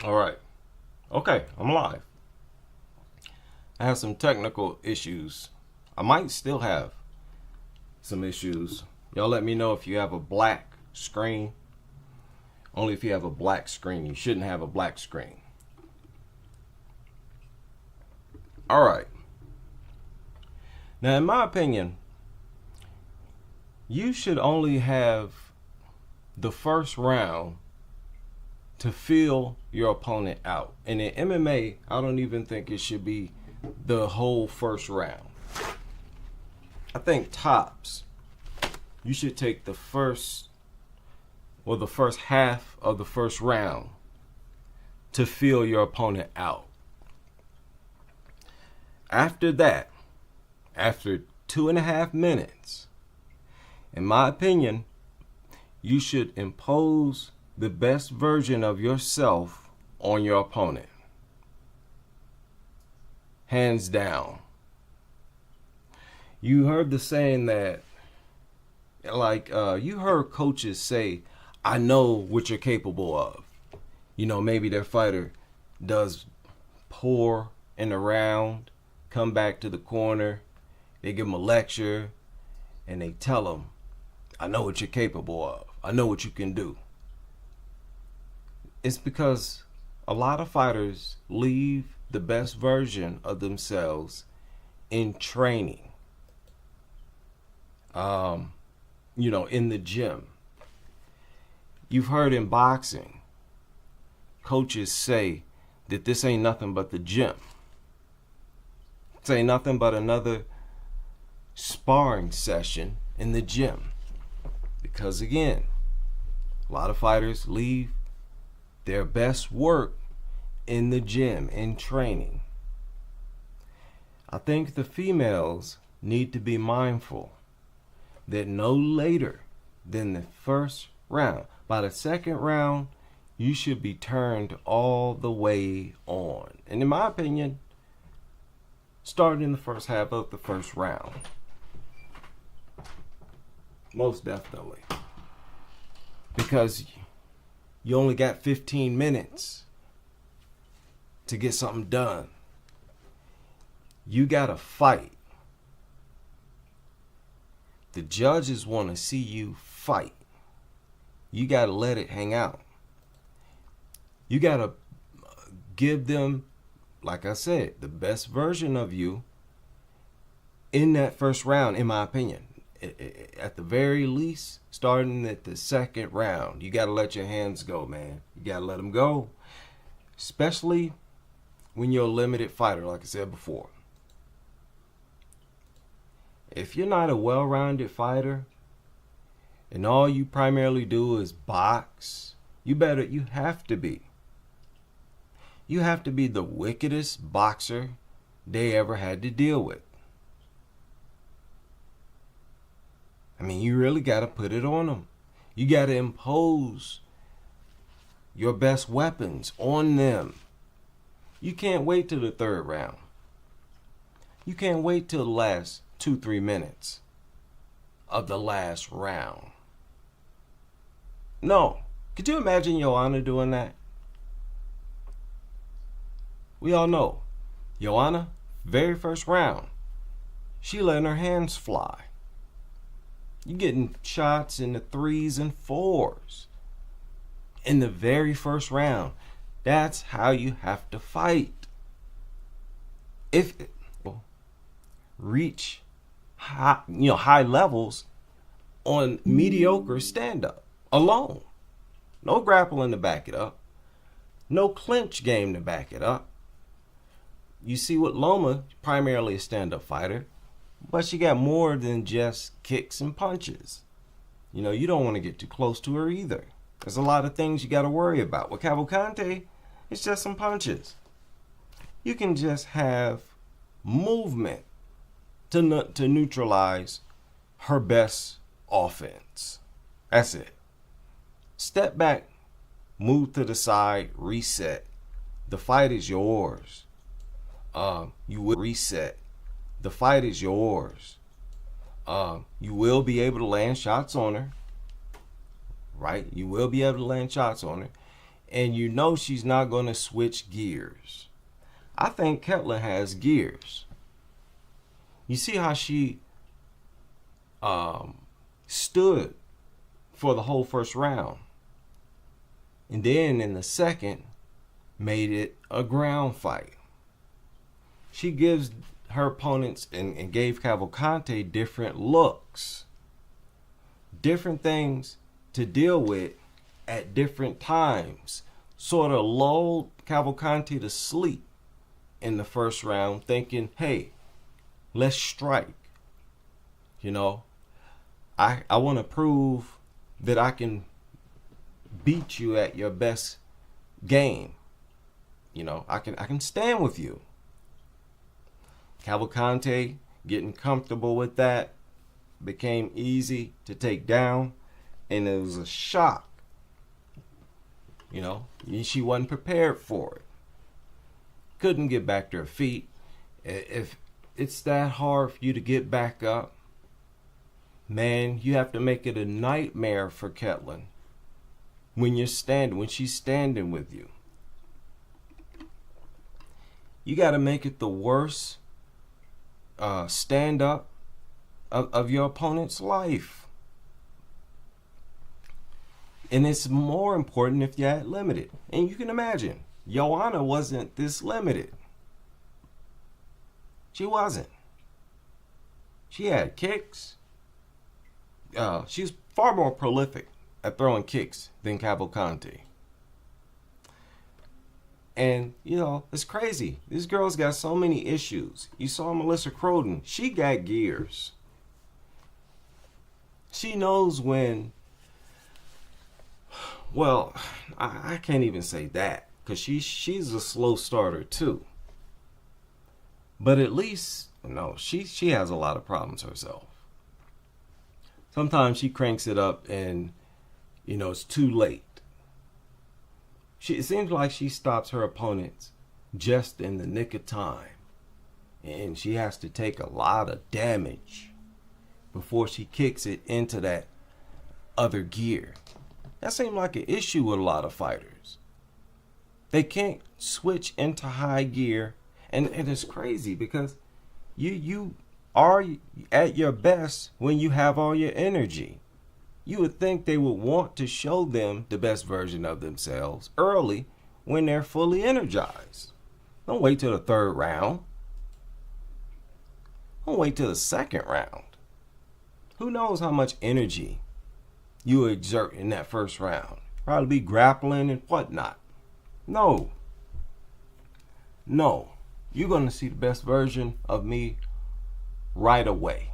All right. Okay, I'm live. I have some technical issues. I might still have some issues. Y'all let me know if you have a black screen. Only if you have a black screen. You shouldn't have a black screen. All right. Now, in my opinion, you should only have the first round to feel your opponent out. And in MMA, I don't even think it should be the whole first round. I think tops, you should take the first half of the first round to feel your opponent out. After that, after 2.5 minutes, in my opinion, you should impose the best version of yourself on your opponent. Hands down. You heard the saying that, you heard coaches say, I know what you're capable of. You know, maybe their fighter does poor in the round, come back to the corner, they give them a lecture, and they tell them, I know what you're capable of. I know what you can do. It's because a lot of fighters leave the best version of themselves in training. In the gym. You've heard in boxing, coaches say that this ain't nothing but the gym. This ain't nothing but another sparring session in the gym. Because again, a lot of fighters leave their best work in the gym, in training. I think the females need to be mindful that no later than the first round, by the second round, you should be turned all the way on. And in my opinion, starting in the first half of the first round. Most definitely. Because you only got 15 minutes to get something done. You got to fight. The judges want to see you fight. You got to let it hang out. You got to give them, like I said, the best version of you in that first round, in my opinion. At the very least, starting at the second round, you got to let your hands go, man. You got to let them go. Especially when you're a limited fighter, like I said before. If you're not a well-rounded fighter and all you primarily do is box, you have to be. You have to be the wickedest boxer they ever had to deal with. I mean, you really got to put it on them. You got to impose your best weapons on them. You can't wait till the third round. You can't wait till the last 2-3 minutes of the last round. No. Could you imagine Joanna doing that? We all know. Joanna, very first round, she letting her hands fly. You getting shots in the 3s and 4s in the very first round. That's how you have to fight. If reach high levels on mediocre stand-up alone. No grappling to back it up. No clinch game to back it up. You see what Loma, primarily a stand-up fighter, but she got more than just kicks and punches. You don't want to get too close to her either. There's a lot of things you got to worry about. With Cavalcante, it's just some punches. You can just have movement to neutralize her best offense. That's it. Step back, move to the side, reset. The fight is yours. You will reset. The fight is yours. You will be able to land shots on her. Right? You will be able to land shots on her. and you know she's not going to switch gears. I think Ketlin has gears. You see how she stood for the whole first round, and then in the second made it a ground fight. She gives her opponents and gave Cavalcante different looks, different things to deal with at different times. Sort of lulled Cavalcante to sleep in the first round, thinking, hey, let's strike. You know, I want to prove that I can beat you at your best game. You know, I can stand with you. Cavalcante, getting comfortable with that, became easy to take down, and it was a shock. You know, she wasn't prepared for it. Couldn't get back to her feet. If it's that hard for you to get back up, man, you have to make it a nightmare for Ketlin when she's standing with you. You got to make it the worst stand up of your opponent's life. And it's more important if you're that limited. And you can imagine, Joanna wasn't this limited. She wasn't. She had kicks. She's far more prolific at throwing kicks than Cavalcante. And, you know, it's crazy. This girl's got so many issues. You saw Melissa Croden. She got gears. She knows when... Well, I can't even say that, because she's a slow starter too. But at least, no, she has a lot of problems herself. Sometimes she cranks it up and, you know, it's too late. It seems like she stops her opponents just in the nick of time. And she has to take a lot of damage before she kicks it into that other gear. That seems like an issue with a lot of fighters. They can't switch into high gear. And it's crazy because you are at your best when you have all your energy. You would think they would want to show them the best version of themselves early when they're fully energized. Don't wait till the third round. Don't wait till the second round. Who knows how much energy you exert in that first round? Probably be grappling and whatnot. No. You're going to see the best version of me right away.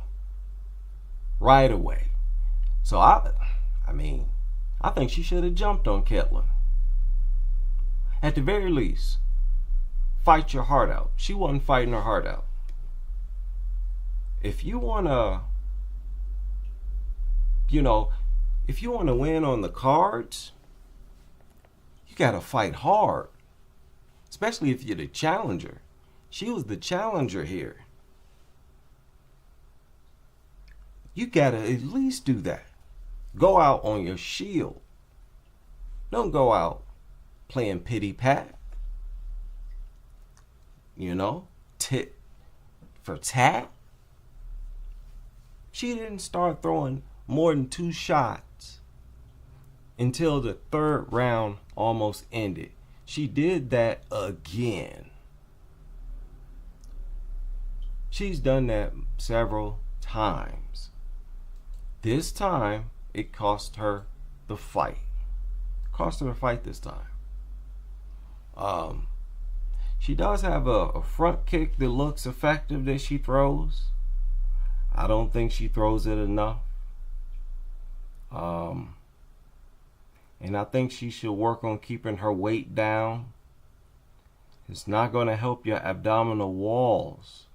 Right away. So I think she should have jumped on Ketlin. At the very least, fight your heart out. She wasn't fighting her heart out. If you want to, if you want to win on the cards, you got to fight hard. Especially if you're the challenger. She was the challenger here. You got to at least do that. Go out on your shield. Don't go out playing pity pat. Tit for tat. She didn't start throwing more than 2 shots until the third round almost ended. She did that again. She's done that several times. This time, it cost her the fight. Cost her the fight this time. She does have a front kick that looks effective that she throws. I don't think she throws it enough. And I think she should work on keeping her weight down. It's not going to help your abdominal walls.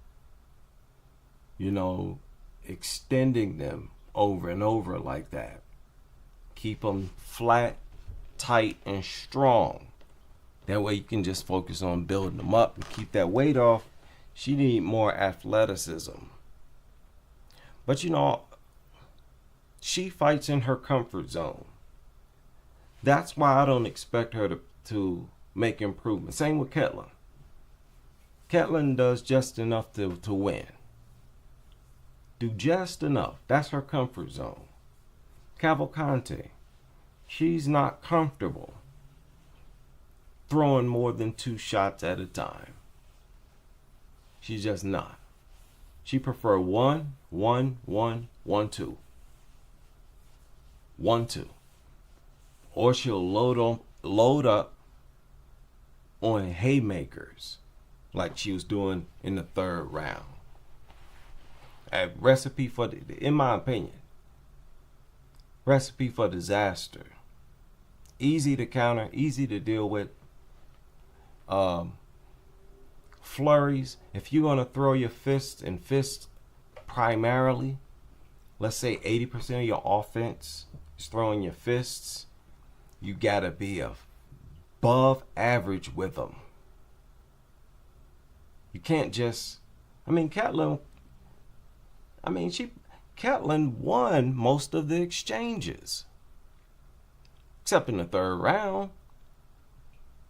Extending them over and over like that. Keep them flat, tight, and strong. That way you can just focus on building them up and keep that weight off. She needs more athleticism. But she fights in her comfort zone. That's why I don't expect her to make improvement. Same with Ketlin. Ketlin does just enough to win. Do just enough. That's her comfort zone. Cavalcante, she's not comfortable throwing more than 2 shots at a time. She's just not. She prefer 1, 1, 1, 1, 2. 1, 2. Or she'll load up on haymakers like she was doing in the 3rd round. A recipe for, in my opinion, recipe for disaster. Easy to counter, easy to deal with. Flurries. If you're going to throw your fists and fists primarily, let's say 80% of your offense is throwing your fists, you got to be above average with them. You can't just, Ketlin won most of the exchanges. Except in the 3rd round.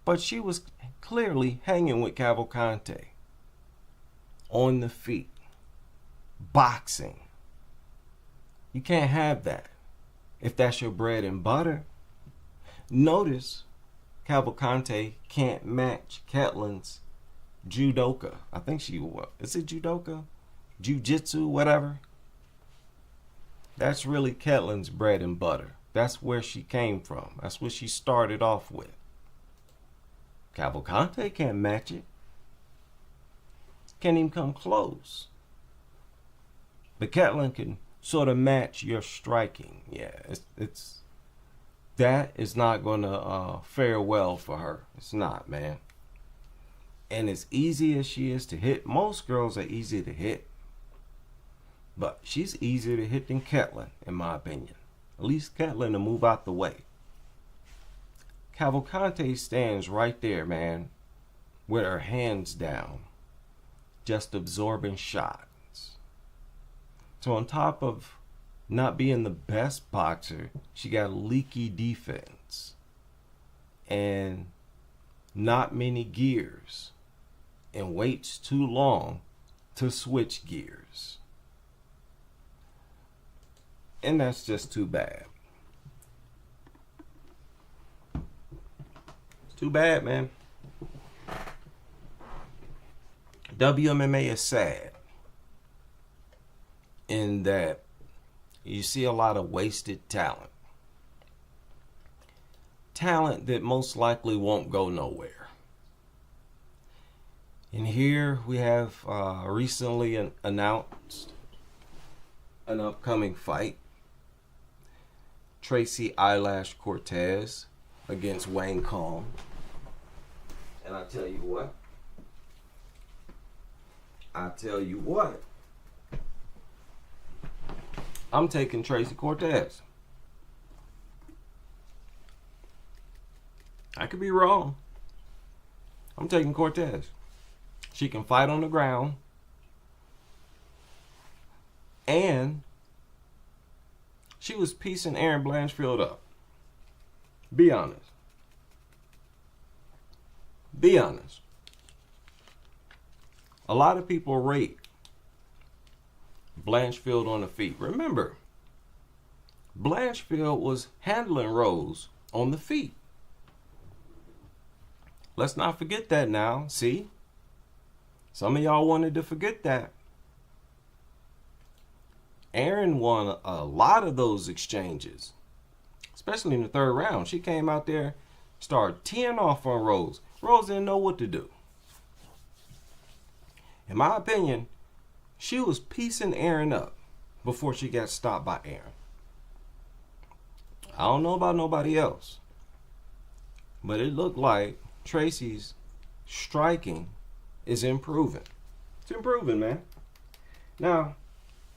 But she was clearly hanging with Cavalcante. On the feet. Boxing. You can't have that if that's your bread and butter. Notice Cavalcante can't match Ketlin's judoka. I think she was. Is it judoka? Jiu-jitsu, whatever. That's really Ketlin's bread and butter. That's where she came from. That's what she started off with. Cavalcante can't match it. Can't even come close. But Ketlin can sort of match your striking. Yeah, it's that is not going to fare well for her. It's not, man. And as easy as she is to hit, most girls are easy to hit. But she's easier to hit than Ketlin, in my opinion. At least Ketlin to move out the way. Cavalcante stands right there, man, with her hands down, just absorbing shots. So on top of not being the best boxer, she got leaky defense and not many gears and waits too long to switch gears. And that's just too bad. Too bad, man. WMMA is sad in that you see a lot of wasted talent. Talent that most likely won't go nowhere. And here we have recently announced an upcoming fight. Tracy Eyelash Cortez against Wayne Kong. And I tell you what, I'm taking Tracy Cortez. I could be wrong. I'm taking Cortez. She can fight on the ground. And she was piecing Erin Blanchfield up. Be honest. Be honest. A lot of people rate Blanchfield on the feet. Remember, Blanchfield was handling Rose on the feet. Let's not forget that now. See? Some of y'all wanted to forget that. Erin won a lot of those exchanges, especially in the 3rd round. She came out there, started teeing off on Rose. Rose didn't know what to do. In my opinion, she was piecing Erin up before she got stopped by Erin. I don't know about nobody else, but it looked like Tracy's striking is improving. It's improving, man. Now,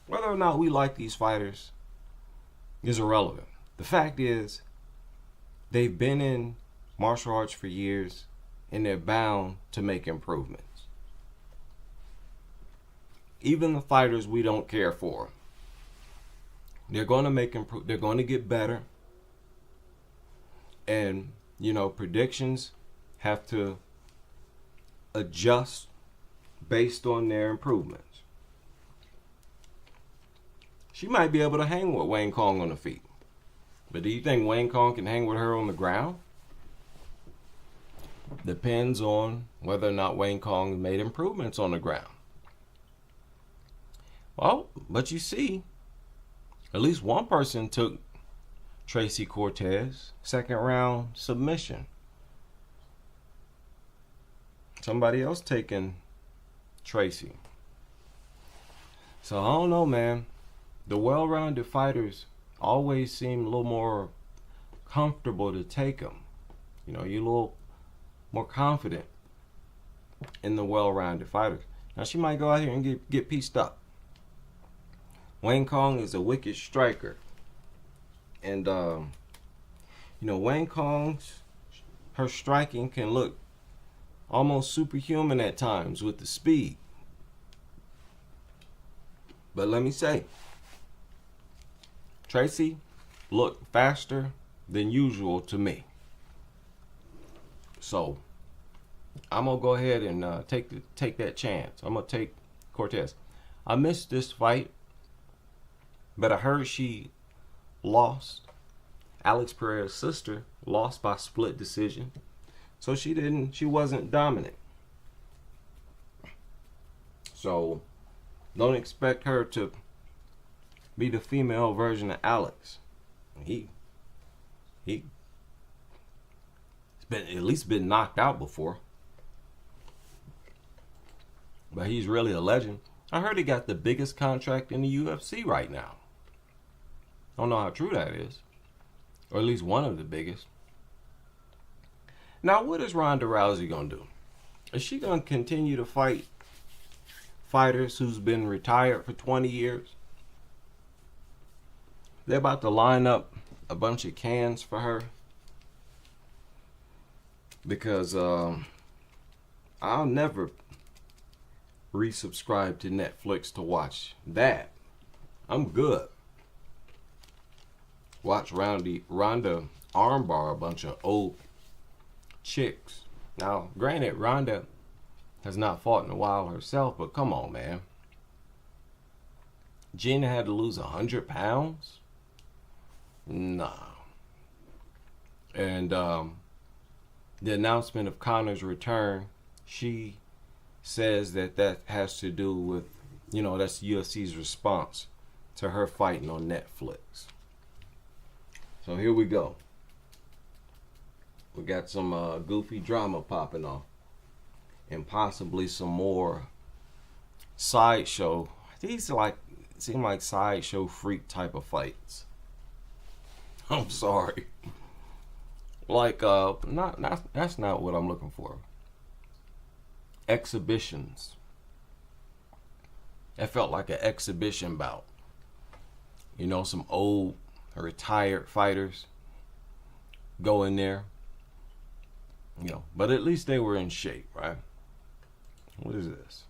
whether or not we like these fighters is irrelevant. The fact is, they've been in martial arts for years, and they're bound to make improvements. Even the fighters we don't care for, they're going to make they're going to get better, And, predictions have to adjust based on their improvements. She might be able to hang with Wayne Kong on the feet. But do you think Wayne Kong can hang with her on the ground? Depends on whether or not Wayne Kong made improvements on the ground. Well, but you see, at least one person took Tracy Cortez, second round submission. Somebody else taking Tracy. So I don't know, man. The well-rounded fighters always seem a little more comfortable to take them. You're a little more confident in the well-rounded fighters. Now she might go out here and get pieced up. Wayne Kong is a wicked striker. And, Wayne Kong's, her striking can look almost superhuman at times with the speed. But let me say, Tracy looked faster than usual to me. So, I'm going to go ahead and take that chance. I'm going to take Cortez. I missed this fight, but I heard she lost. Alex Pereira's sister lost by split decision. So she wasn't dominant. So don't expect her to be the female version of Alex. He's been at least been knocked out before. But he's really a legend. I heard he got the biggest contract in the UFC right now. I don't know how true that is. Or at least one of the biggest. Now, what is Ronda Rousey going to do? Is she going to continue to fight fighters who's been retired for 20 years? They're about to line up a bunch of cans for her. Because I'll never resubscribe to Netflix to watch that. I'm good. Watch Ronda armbar a bunch of old chicks. Now, granted, Ronda has not fought in a while herself, but come on, man. Gina had to lose 100 pounds? Nah. And the announcement of Conor's return, she says that has to do with, that's UFC's response to her fighting on Netflix. So here we go. We got some goofy drama popping off. And possibly some more sideshow. These seem like sideshow freak type of fights. I'm sorry. That's not what I'm looking for. Exhibitions. It felt like an exhibition bout. Some old retired fighters go in there. But at least they were in shape, right? What is this?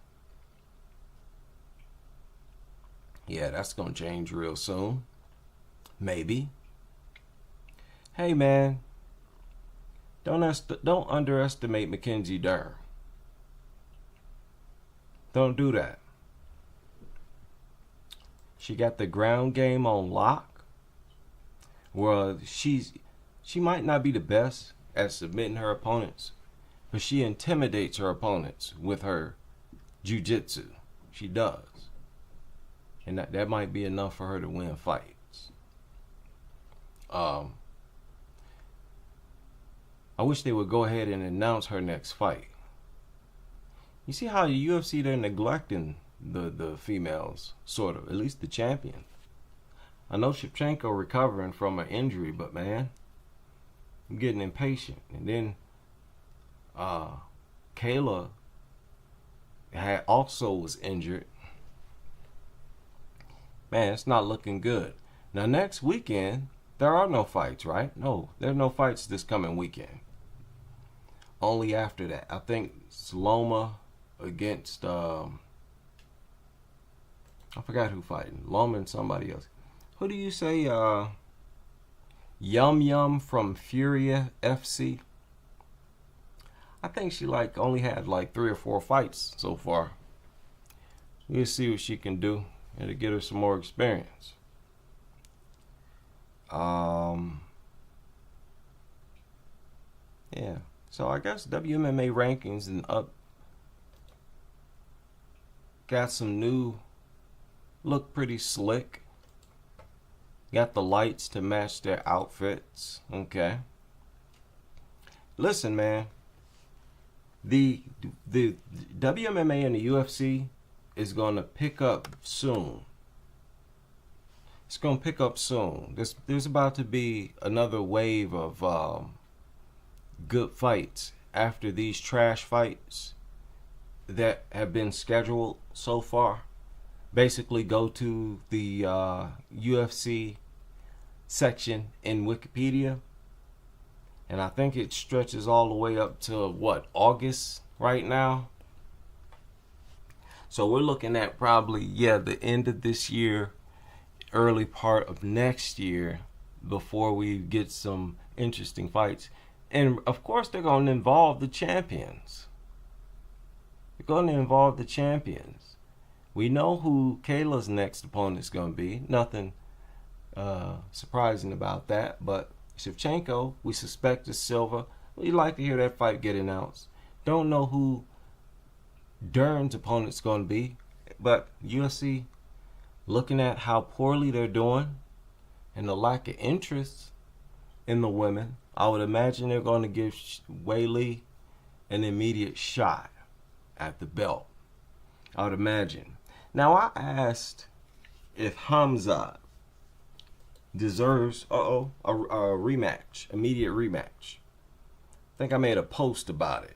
Yeah, that's gonna change real soon. Maybe. Hey, man. Don't underestimate Mackenzie Dern. Don't do that. She got the ground game on lock. Well, she might not be the best at submitting her opponents, but she intimidates her opponents with her jiu-jitsu. She does. And that might be enough for her to win fights. I wish they would go ahead and announce her next fight. You see how the UFC, they're neglecting the females, sort of, at least the champion. I know Shevchenko recovering from an injury, but man, I'm getting impatient. And then Kayla also was injured. Man, it's not looking good. Now next weekend, there are no fights, right? No, there are no fights this coming weekend. Only after that. I think Loma against I forgot who fighting. Loma and somebody else. Who do you say Yum Yum from Furia FC. I think she only had 3 or 4 fights so far. We'll see what she can do and to get her some more experience. Yeah. So I guess WMMA rankings and up got some new, look pretty slick. Got the lights to match their outfits. Okay. Listen, man. The WMMA and the UFC is going to pick up soon. It's going to pick up soon. There's about to be another wave of good fights after these trash fights that have been scheduled so far. Basically, go to the UFC section in Wikipedia, and I think it stretches all the way up to August right now. So we're looking at probably the end of this year, early part of next year before we get some interesting fights. And of course they're going to involve the champions. They're going to involve the champions. We know who Kayla's next opponent is going to be. Nothing surprising about that. But Shevchenko, we suspect, is Silva. We'd like to hear that fight get announced. Don't know who Dern's opponent's going to be. But UFC, looking at how poorly they're doing and the lack of interest in the women, I would imagine they're going to give Weili an immediate shot at the belt. I would imagine. Now, I asked if Hamza deserves a rematch, immediate rematch. I think I made a post about it.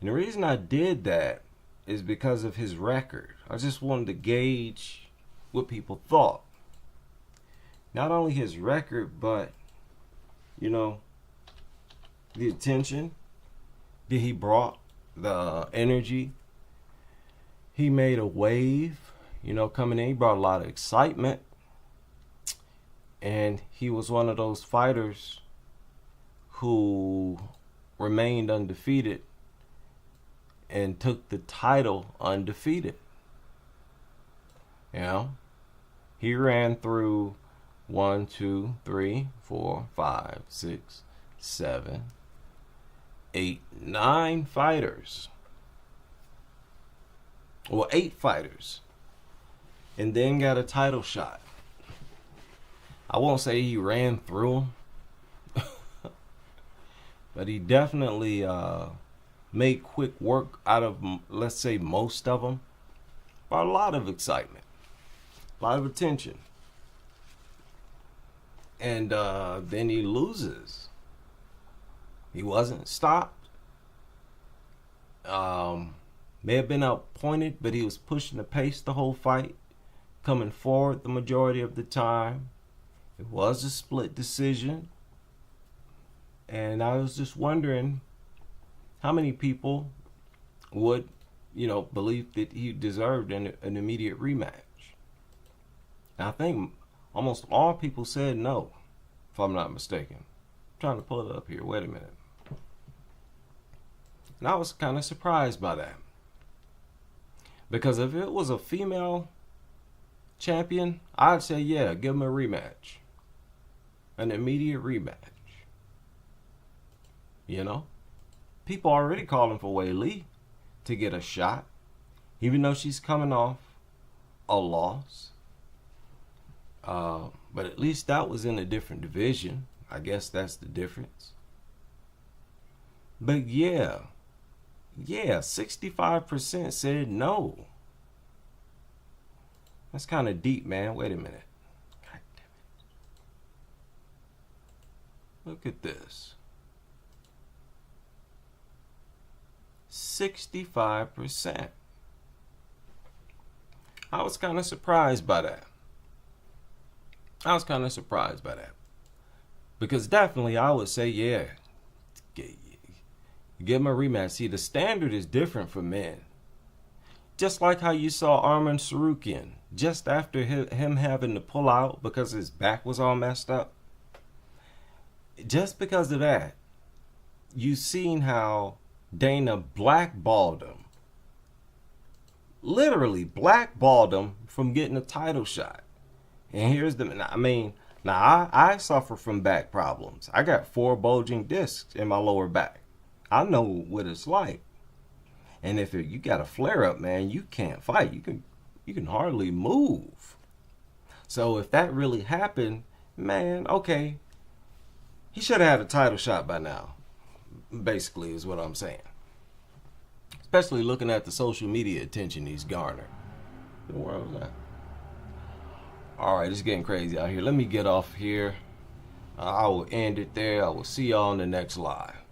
And the reason I did that is because of his record. I just wanted to gauge what people thought. Not only his record, but, the attention that he brought, the energy. He made a wave, coming in. He brought a lot of excitement. And he was one of those fighters who remained undefeated and took the title undefeated. He ran through 1, 2, 3, 4, 5, 6, 7, 8, 9 fighters. Well, 8 fighters. And then got a title shot. I won't say he ran through them. But he definitely made quick work out of, let's say, most of them. Brought a lot of excitement. A lot of attention. And then he loses. He wasn't stopped. May have been outpointed, but he was pushing the pace the whole fight, coming forward the majority of the time. It was a split decision. And I was just wondering how many people would, believe that he deserved an immediate rematch. And I think almost all people said no, if I'm not mistaken. I'm trying to pull it up here. Wait a minute. And I was kind of surprised by that. Because if it was a female champion, I'd say, give him a rematch. An immediate rematch. People already calling for Weili to get a shot, even though she's coming off a loss. But at least that was in a different division. I guess that's the difference. But 65% said no. That's kind of deep, man. Wait a minute. God damn it. Look at this. 65%. I was kind of surprised by that. Because definitely I would say, give him a rematch. See, the standard is different for men. Just like how you saw Arman Tsarukyan, just after him having to pull out because his back was all messed up, Just because of that, you seen how Dana blackballed him, literally blackballed him from getting a title shot. And here's the, I mean, now I suffer from back problems. I got 4 bulging discs in my lower back. I know what it's like. And if you got a flare up, man, you can't fight. You can hardly move. So if that really happened, man, okay, he should have had a title shot by now. Basically, is what I'm saying. Especially looking at the social media attention he's garnered. What the world is that? All right, it's getting crazy out here. Let me get off here. I will end it there. I will see y'all on the next live.